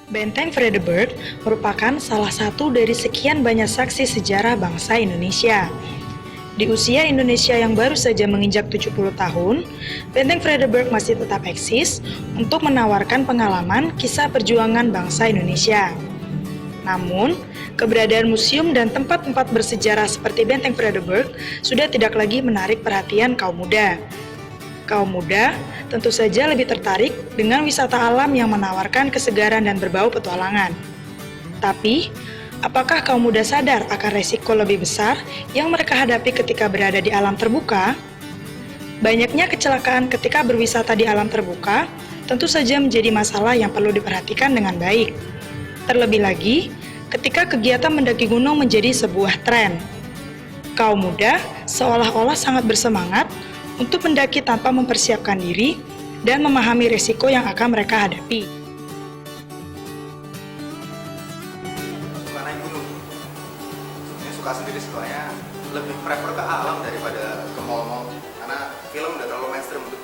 Benteng Vredenburg merupakan salah satu dari sekian banyak saksi sejarah bangsa Indonesia. Di usia Indonesia yang baru saja menginjak 70 tahun, Benteng Vredenburg masih tetap eksis untuk menawarkan pengalaman kisah perjuangan bangsa Indonesia. Namun, keberadaan museum dan tempat-tempat bersejarah seperti Benteng Vredenburg sudah tidak lagi menarik perhatian kaum muda. Kaum muda tentu saja lebih tertarik dengan wisata alam yang menawarkan kesegaran dan berbau petualangan. Tapi, apakah kaum muda sadar akan resiko lebih besar yang mereka hadapi ketika berada di alam terbuka? Banyaknya kecelakaan ketika berwisata di alam terbuka tentu saja menjadi masalah yang perlu diperhatikan dengan baik. Terlebih lagi, ketika kegiatan mendaki gunung menjadi sebuah tren. Kaum muda seolah-olah sangat bersemangat untuk mendaki tanpa mempersiapkan diri dan memahami resiko yang akan mereka hadapi. Suka naik gunung, suka sendiri soalnya lebih prefer ke alam daripada ke mall-mall karena film udah terlalu mainstream untuk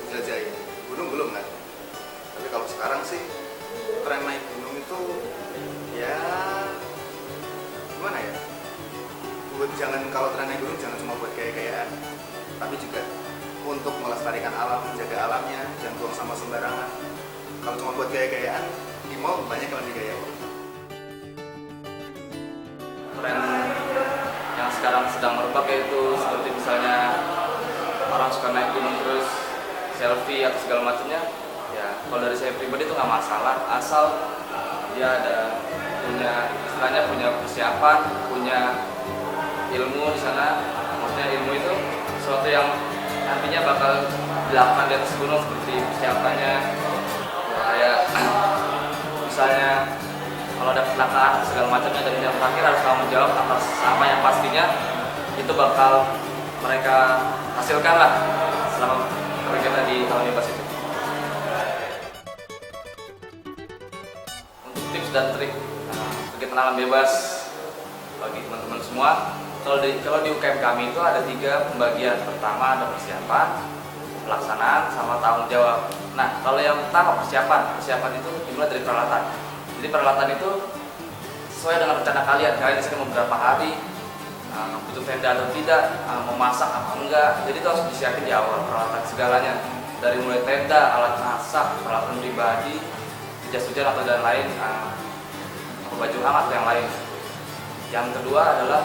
dijelajahi. Gunung belum kan? Tapi kalau sekarang sih tren naik gunung itu ya gimana ya? Kalau tren naik gunung jangan cuma buat gaya-gayaan, tapi juga untuk melestarikan alam, menjaga alamnya, jangan buang sampah sembarangan. Kalau cuma buat gaya-gayaan, di mall banyak yang lebih gaya. Tren yang sekarang sedang merebak yaitu seperti misalnya orang suka naik gunung terus selfie atau segala macamnya. Ya, kalau dari saya pribadi itu nggak masalah, asal dia ada punya persiapan, punya ilmu di sana. Maksudnya ilmu itu sesuatu yang nantinya bakal dilakukan di atas gunung seperti persiapannya. Kayak misalnya kalau ada kecelakaan segala macamnya dan yang terakhir harus tanggung jawab atas apa yang pastinya itu bakal mereka hasilkan lah selama kegiatan di tahun bebas itu. Untuk tips dan trik kegiatan alam bebas bagi teman-teman semua, kalau di UKM kami itu ada 3 pembagian. Pertama ada persiapan, pelaksanaan, sama tanggung jawab. Nah, kalau yang pertama persiapan itu dimulai dari peralatan. Jadi peralatan itu sesuai dengan rencana kalian di sini mau berapa hari, butuh tenda atau tidak, mau masak apa enggak. Jadi itu harus disiapin di awal peralatan segalanya. Dari mulai tenda, alat masak, peralatan pribadi, jas hujan atau dan lain, baju hangat atau yang lain. Yang kedua adalah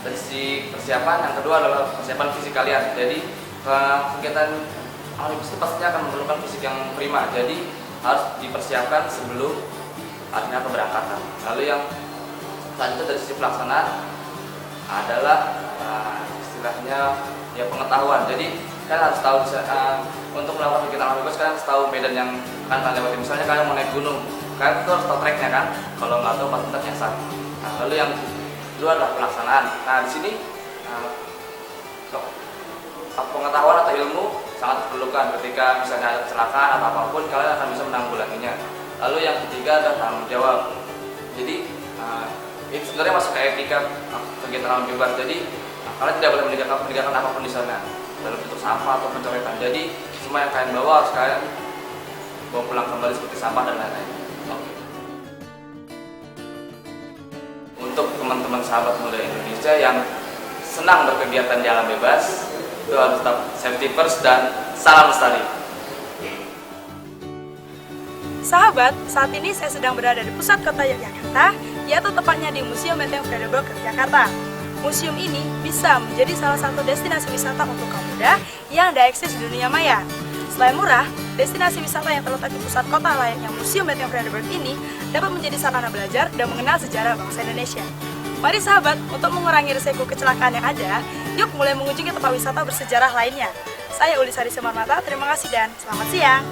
dari sisi persiapan, yang kedua adalah persiapan fisik kalian. Jadi kegiatan alam bebas itu pastinya akan memerlukan fisik yang prima. Jadi harus dipersiapkan sebelum artinya keberangkatan. Lalu yang selanjutnya dari sisi pelaksanaan adalah istilahnya ya pengetahuan. Jadi kalian harus tahu untuk melakukan kegiatan alam bebas kalian harus tahu medan yang akan kalian lewati. Misalnya kalian mau naik gunung, kalian itu harus tahu treknya kan. Kalau nggak tahu pasti nyasar. Nah, lalu yang kedua adalah pelaksanaan. Nah di sini pengetahuan atau ilmu sangat diperlukan ketika misalnya ada kecelakaan atau apapun, kalian akan bisa menanggulanginya. Lalu yang ketiga adalah tanggung jawab. Jadi itu sebenarnya masuk ke etika kegiatan alam bebas. Jadi kalian tidak boleh meninggalkan apapun di sana dalam bentuk sampah atau pencoretan. Jadi semua yang kalian bawa harus kalian bawa pulang kembali seperti sampah dan lain-lain. Untuk teman-teman sahabat muda Indonesia yang senang berkegiatan di alam bebas, itu harus tetap safety first dan salam lestari. Sahabat, saat ini saya sedang berada di pusat kota Yogyakarta, yaitu tepatnya di Museum Benteng Vredenburg, Yogyakarta. Museum ini bisa menjadi salah satu destinasi wisata untuk kaum muda yang ada eksis di dunia maya. Selain murah, destinasi wisata yang terletak di pusat kota layaknya Museum Benteng Vredenburg ini dapat menjadi sarana belajar dan mengenal sejarah bangsa Indonesia. Mari sahabat, untuk mengurangi risiko kecelakaan yang ada, yuk mulai mengunjungi tempat wisata bersejarah lainnya. Saya Uli Sari Semarmata, terima kasih dan selamat siang.